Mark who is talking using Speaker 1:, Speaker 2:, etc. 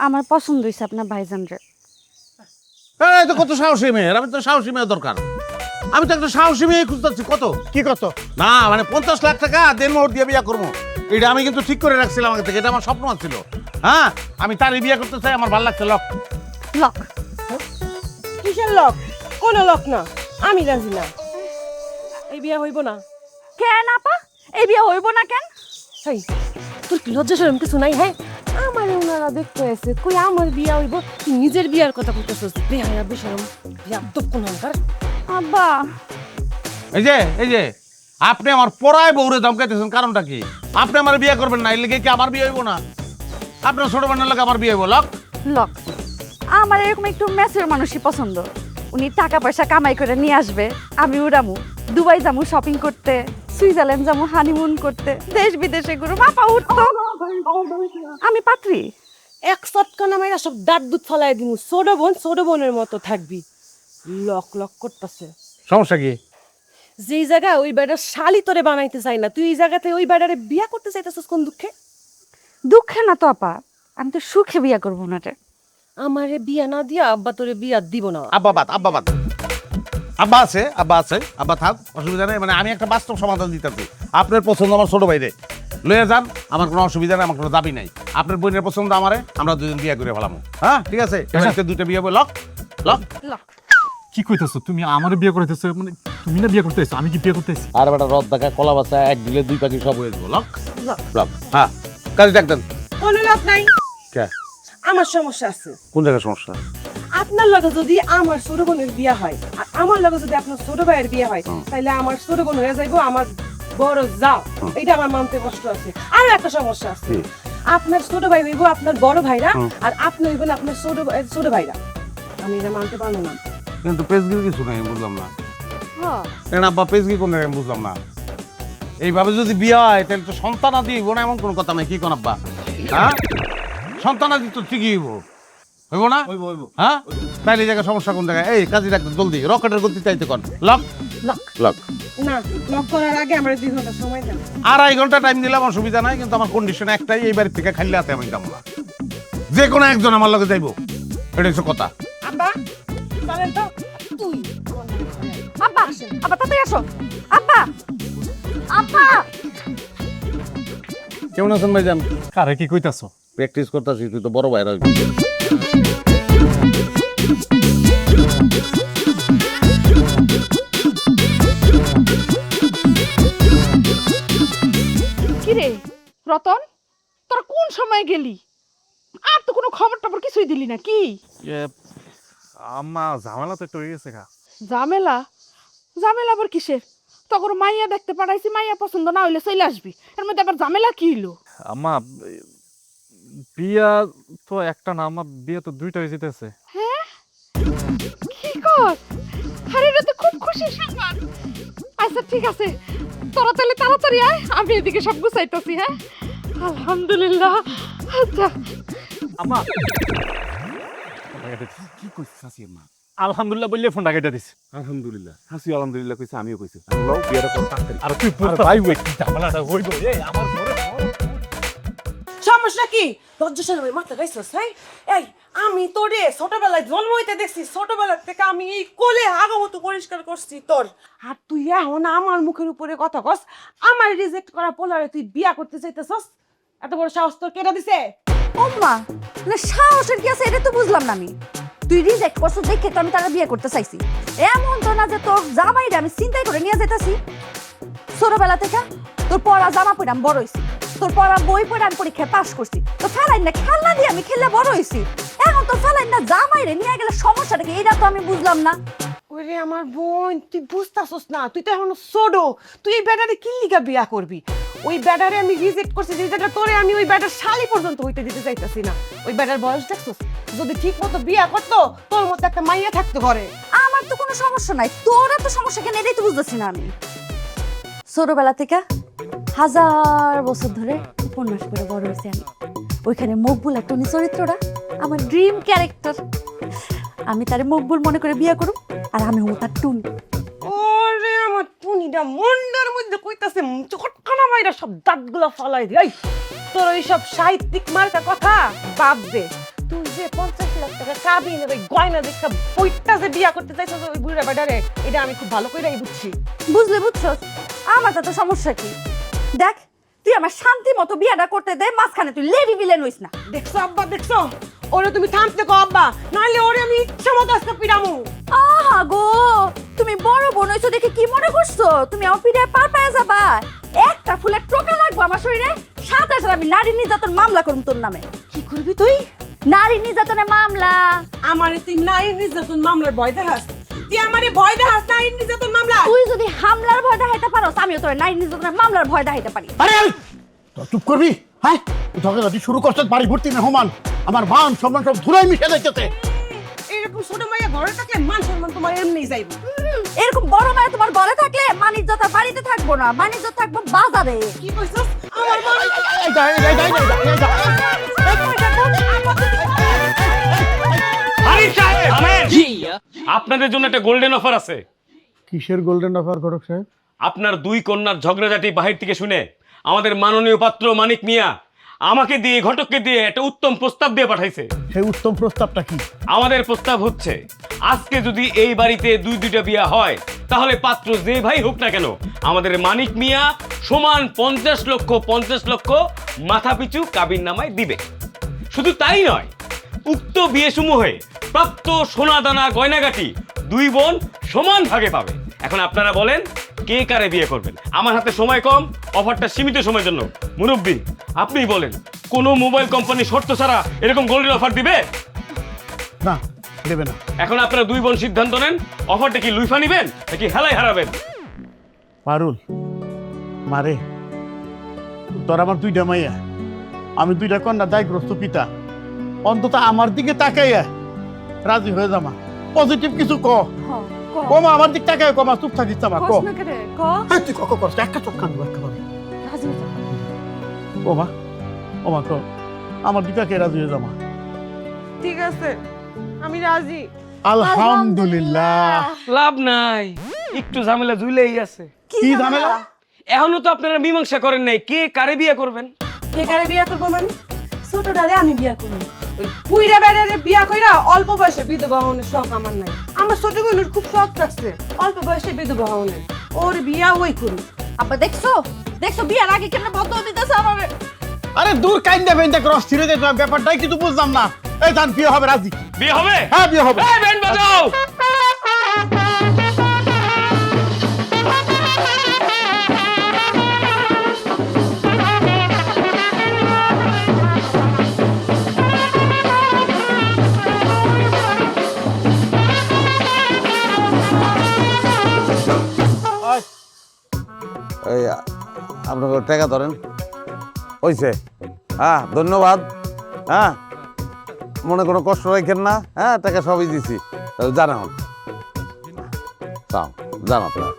Speaker 1: আমার পছন্দ হইছে আপনার ভাইজান রে।
Speaker 2: এই তো কত সাহসী মেয়ের, আমি তো সাহসী মেয়ে দরকার। আমি তো একটা সাহসী মেয়ে খুঁজতেছি। কত
Speaker 3: কি কত?
Speaker 2: না মানে 50 লাখ টাকা দেনমোহর দিয়ে বিয়ে করবো, এটা আমি কিন্তু ঠিক করে রাখছিলাম আগে থেকে। এটা আমার স্বপ্ন ছিল। হ্যাঁ, আমি তারই বিয়ে করতে চাই, আমার ভালো লাগছে। Lock
Speaker 1: lock.
Speaker 4: কিসের লোক? কোন লোক না, আমি রাজি না। এই বিয়ে হইব না।
Speaker 1: কেন আপা এই বিয়ে হইব না কেন?
Speaker 4: সেই তোর কি লজ্জা শরম কিছু নাই? হ্যাঁ, আমার ওনারা দেখতে এসে কই আমার বিয়া হইব, তুই নিজের বিয়ার কথা বলতেছিস। বেহায়া বেশরম বিয়া তো কোন হাঙ্কার।
Speaker 1: আব্বা
Speaker 2: এই যে আপনি আমার পড়ায় বউরে ধমকাইতেছেন, কারণটা কি? আপনি আমার বিয়ে করবেন না, এর লেগে কি আমার বিয়ে হইব না? আপনার ছোট বোনের লাগে আমার বিয়ে হইব। লক
Speaker 1: লক, আমার এরকম একটু ম্যাচের মানুষই পছন্দ। উনি টাকা পয়সা কামাই করে নিয়ে আসবে, আমি উড়ামু, দুবাই যামু শপিং করতে, সুইজারল্যান্ড যামু হানিমুন করতে, দেশ বিদেশে ঘুরু, মাপা উঠতো। আমি পাত্রী।
Speaker 4: এক চটকানা মাইরা সব দাঁত দুধ ফলাই দিমু। ছোট বোনের মতো থাকবি। লক লক করতেছে।
Speaker 2: সমস্যা কি?
Speaker 4: যেই জায়গা ওই বেটার শালি তোরে বানাইতে চাই না, তুই এই জায়গাতে ওই বেটারে বিয়া করতে চাইতেছিস কোন দুঃখে?
Speaker 1: দুঃখে না তো আপা, আমি তো সুখে বিয়া করবো না রে।
Speaker 4: আমারে বিয়া না দিয়া আব্বা তোরে বিয়া দিব না।
Speaker 2: আব্বা আছে, আব্বা থাক, অসুবিধা নেই। মানে আমি একটা বাস্তব সমাধান দিতেছি। আপনার পছন্দ আমার ছোট ভাইরে লয়ে যান, আমার কোনো অসুবিধা নেই, আমার কোনো দাবি নাই। আপনার বোনের পছন্দ আমারে, আমরা দুজন বিয়ে করে ফেলামো। হ্যাঁ ঠিক আছে, এবারে দুইটা বিয়ে হবে। Lock lock.
Speaker 1: লক।
Speaker 3: কি কইতাছো তুমি? আমার বিয়ে করতেছো? মানে তুমি না বিয়ে করতেছো, আমি কি বিয়ে করতেছি?
Speaker 2: আর বেটা রদ দেখা কলা বাচ্চা এক দিলে দুই পাখি সব হয়ে যাবো। Lock
Speaker 1: lock.
Speaker 2: লক। হ্যাঁ, কাজে ডাকতেন।
Speaker 4: কোনো লোক নাই।
Speaker 2: কে?
Speaker 4: আমার সমস্যা আছে।
Speaker 2: কোন জায়গায় সমস্যা?
Speaker 4: আপনার লগে যদি আমার ছোট বোনের বিয়ে হয়, আর আমার লগে যদি আপনার ছোট ভাইয়ের বিয়ে হয়, তাহলে আমার ছোট বোন হয়ে যাইবো আমার বড় যাও। এটা আমার মানতে কষ্ট আছে। আর একটা সমস্যা আছে, আপনার ছোট ভাই হইব আপনার বড় ভাইরা, আর আপনি হইবেন আপনার ছোট ভাইরা। আমি এটা মানতে পারবো না।
Speaker 2: কিন্তু পেজগির কিছু নাই, বুঝলাম না।
Speaker 1: হ্যাঁ।
Speaker 2: কেন আব্বা পেজগি কোন জায়গায় বুঝলাম না। এইভাবে যদি বিয়ে হয় তাহলে তো সন্তানাদি হইব না, এমন কোনো কথা নাই। কি কোন আব্বা? হ্যাঁ, সন্তানাদি তো ঠিকই হইব, হইব না? হ্যাঁ, তাইলে এই জায়গায় সমস্যা কোন জায়গায়? এই কাজে ডাকতেন জলদি, রকেটের গতি চাইতে কর। Lock
Speaker 4: lock.
Speaker 2: লক।
Speaker 4: না, লক করার আগে আমার 2 ঘন্টা সময় দেন।
Speaker 2: 2.5 ঘন্টা টাইম দিলাম, অসুবিধা নাই। কিন্তু আমার কন্ডিশন একটাই, এই বাড়ি থেকে খালি হাতে আমি যাবো না। যে কোনো একজন আমার লগে যাইবো, এটা হচ্ছে কথা।
Speaker 4: আব্বা চলেন তো। তুই
Speaker 1: আব্বা, আব্বা তাড়াতাড়ি আসো। আব্বা, আব্বা।
Speaker 2: কেমন আছেন ভাইজান?
Speaker 3: কারে কি কইতাছো?
Speaker 2: প্র্যাকটিস করতেছি, তুই তো বড় ভাইরা।
Speaker 5: কিরে রতন, তোরা কোন সময় গেলি? আর তো কোনো খবর টবর কিছুই দিলি না। কি
Speaker 3: আম্মা ঝামেলা তো একটু হয়ে গেছে।
Speaker 5: ঝামেলা? ঝামেলা আবার কিসের? তখন মাইয়া দেখতে পাঠাইছি, মাইয়া পছন্দ না হইলে চলে আসবি। এর মধ্যে আবার ঝামেলা কি হইলো?
Speaker 3: আম্মা বিয়া তো একটা না, আম্মা বিয়ে তো 2টা হয়ে যেতেছে।
Speaker 5: হ্যাঁ, কি কর? আরে এটা তো খুব খুশির সংবাদ। আচ্ছা ঠিক আছে, তোরা তাহলে তাড়াতাড়ি আয়, আমি এদিকে সব গুছাইতেছি। হ্যাঁ, আলহামদুলিল্লাহ। আচ্ছা
Speaker 3: আম্মা
Speaker 2: কি কইছিস হাসি মা?
Speaker 3: আলহামদুলিল্লাহ বললে ফোনটা কেটে দিস।
Speaker 2: আলহামদুলিল্লাহ। হাসি আলহামদুলিল্লাহ কইছে, আমিও কইছি। লও বিয়েটা কর তাড়াতাড়ি।
Speaker 3: আর তুই ভাই ওই কি ঝামেলাটা হইব? এই আমার ঘরে
Speaker 4: সমস্যা কি? লজ্জা শরমের মাথা গাইছস? হ্যাঁ, এই আমি তোরে ছোটবেলায় জন্ম হইতে দেখছি, ছোটবেলা থেকে আমি এই কোলে আগমত পরিষ্কার করছি তোর। আর তুই এখন আমার মুখের উপরে কথা কস, আমার রিজেক্ট করা পোলারে তুই বিয়া করতে চাইতেছস? এত বড় সাহস তোর কেটে দিছে?
Speaker 1: ওম্মা, মানে সাহসের কি আছে এটা তো বুঝলাম না আমি। তুই রিজেক্ট করছিস দেখে তো আমি তারা বিয়ে করতে চাইছি। এমন তো না যে তোর জামাইরে আমি চিন্তাই করে নিয়ে যেতেছি। ছোটবেলা থেকে তোর পড়া জামা পরে আমি বড় হয়েছি, তোর পড়া বই পড়ে আমি পরীক্ষায় পাশ করছি। তো ফেলাই না খেলনা দিয়ে আমি খেললে বড় হয়েছি। এখন তো ফেলাই না জামাইরে নিয়ে গেলে সমস্যাটা কি, এটা তো আমি বুঝলাম না।
Speaker 4: ওরে আমার বোন, তুই বুঝতাছস না, তুই তো এখন ছোট। তুই এই ব্যাটারে কি লিগা বিয়া করবি? ওই ব্যাটারে আমি রিজেক্ট করছি, যে জায়গা তোরে আমি ওই ব্যাটার শালি পর্যন্ত হইতে দিতে চাইতাছি না। ওই ব্যাটার বয়স দেখছস? যদি ঠিক মতো বিয়া করতো, তোর মতো একটা মাইয়া থাকতো ঘরে।
Speaker 1: আমার তো কোনো সমস্যা নাই, তোর এত সমস্যা কেন এটাই তো বুঝতেছি না আমি। ছোটবেলা থেকে 1000 বছর ধরে উপন্যাস করে বড় হয়েছি আমি। ওইখানে মকবুল আর টনি চরিত্রটা আমার ড্রিম ক্যারেক্টার। আমি তারে মকবুল মনে করে বিয়ে করব, আর আমি হবো তার টুনি।
Speaker 4: ওরে আমার টুনিটা মন্ডার মধ্যে কইতাছে, চটকানা মাইরা সব দাঁতগুলা ফালাই দি। এই তোর ওই সব সাহিত্যিক মার্কা কথা বাদ দে। তুই আমাকে কাবিনের ওই গয়না দেখা বইটা যে বিয়া করতে চাইছো যে ওই বুড়া বেটারে, এটা আমি খুব ভালো করেই বুঝছি।
Speaker 1: বুঝছস আমার তো সমস্যা কি? দেখ তুই আমার শান্তি মতো বিয়াটা করতে দে, মাঝখানে তুই লেডি ভিলেন হইস না।
Speaker 4: দেখছো আব্বা, দেখছো? ওরে তুমি থামতে কো আব্বা, নাহলে ওরে আমি ইচ্ছা মতো আজকে পিড়ামু।
Speaker 1: আহা গো, তুমি বড় বোন হইছো দেখে কি মনে করছো তুমি আমার পিঠে পার পায়ে যাবা? একটা ফুলের টোকা লাগবো আমার শরীরে, সাথে সাথে আমি নারী নির্যাতন মামলা করব তোর নামে।
Speaker 4: কি করবি তুই?
Speaker 1: নারী নির্যাতনের মামলা।
Speaker 4: আমারে তুই নারী নির্যাতন মামলার ভয় দেখাস? তুই আমারে ভয় দেখাস নারী নির্যাতন মামলা?
Speaker 1: তুই যদি হামলার ভয় দেখাইতে পারোস, আমিও তোর নারী নির্যাতনের মামলার ভয় দেখাইতে পারি।
Speaker 6: আরে তো চুপ করবি? হ্যাঁ, ঝগড়াঝাটি শুরু করছিস বাড়ি ভর্তি মেহমান, আমার মান সম্মান সব ধুলাই মিশে যাইতেছে।
Speaker 4: এরকম ছোট মাইয়া ঘরে থাকলে মান সম্মান তোমার এমনি যাইবে।
Speaker 1: এরকম বড় মায়ের তোমার ঘরে থাকলে মানিজ্যতা বাড়িতে থাকবো না, মানিজ্যত থাকবো বাজারে।
Speaker 4: কি কইছস? আমার মান
Speaker 6: এই যা, এই যা, এই যা, এই যা, এই যা।
Speaker 7: আরিফ সাহেব থামেন। আপনাদের জন্য একটা গোল্ডেন অফার আছে।
Speaker 6: কিসের গোল্ডেন অফার ঘটক সাহেব?
Speaker 7: আপনার দুই কন্যার ঝগড়াঝাটি বাহির থেকে শুনে আমাদের মাননীয় পাত্র মানিক মিয়া আমাকে দিয়ে ঘটককে দিয়ে একটা উত্তম প্রস্তাব দিয়ে পাঠাইছে।
Speaker 6: সেই উত্তম প্রস্তাবটা কি?
Speaker 7: আমাদের প্রস্তাব হচ্ছে, আজকে যদি এই বাড়িতে দুইটা বিয়া হয় তাহলে পাত্র যে ভাই হোক না কেন আমাদের মানিক মিয়া সমান 50 লক্ষ মাথা পিছু কাবিন নামায় দিবে। শুধু তাই নয়, উক্ত বিয়ে সমূহে প্রাপ্ত সোনা দানা গয়নাগাটি দুই বোন সমান ভাগে পাবে। এখন আপনারা বলেন কে কারে বিয়ে করবেন? আমার হাতে সময় কম, অফারটা সীমিত সময়ের জন্য। মুরব্বী আপনিই বলেন, কোনো মোবাইল কোম্পানি শর্ত ছাড়া এরকম গোল্ডেন অফার দিবে?
Speaker 6: না, দেবে না।
Speaker 7: এখন আপনারা দুই বোন সিদ্ধান্ত নেন, অফারটা কি লুইফা নিবেন নাকি হেলাই হারাবেন?
Speaker 6: পারুল মারে, তোর আমার দুইটা মাইয়া, আমি দুইটা কন্যা দায়গ্রস্ত পিতা, অন্তত আমার দিকে তাকাইয়া রাজি হয়ে যামা। পজিটিভ কিছু ক কমা, আমার দিক তাকায় কমা, চুপ থাকিস আমার ক। হ্যাঁ তুই ক করছ, একটা চোখ কান একটা করে ওমা, ওমা ক, আমার দিক তাকায় রাজি হয়ে যামা।
Speaker 4: ঠিক আছে, আমি রাজি।
Speaker 6: আলহামদুলিল্লাহ।
Speaker 7: লাভ নাই, একটু ঝামেলা ঝুলেই আছে।
Speaker 6: কি ঝামেলা?
Speaker 7: এখনো তো আপনারা মীমাংসা করেন নাই কে কারে বিয়ে করবেন।
Speaker 4: কে কারে বিয়া করবো মানে? ছোটটারে আমি বিয়া করবো। ওই বুইড়া বেড়ারে বিয়া কইরা অল্প বয়সে বিধবা হওয়ার শখ আমার নাই। আমার ছোট বোনের খুব শখ থাকছে অল্প বয়সে বিধবা হওয়ার। ওর বিয়া ওই করুন।
Speaker 1: আব্বা দেখছো দেখছো বিয়ার আগে কেমন বন্ধ দিতেছে আমার।
Speaker 6: আরে দূর কাইন্দা বেন্দা ক্রস ছিড়ে দে, ব্যাপারটাই কিছু বুঝলাম না। এই জান বিয়ে হবে রাজি?
Speaker 7: বিয়ে হবে?
Speaker 6: হ্যাঁ বিয়ে হবে।
Speaker 7: এই ব্যান্ড বাজাও।
Speaker 2: এই আপনাকে টাকা ধরেন হয়েছে। হ্যাঁ ধন্যবাদ। হ্যাঁ মনে কোনো কষ্ট রাখেন না। হ্যাঁ টাকা সবই দিছি, জানান জান আপনার।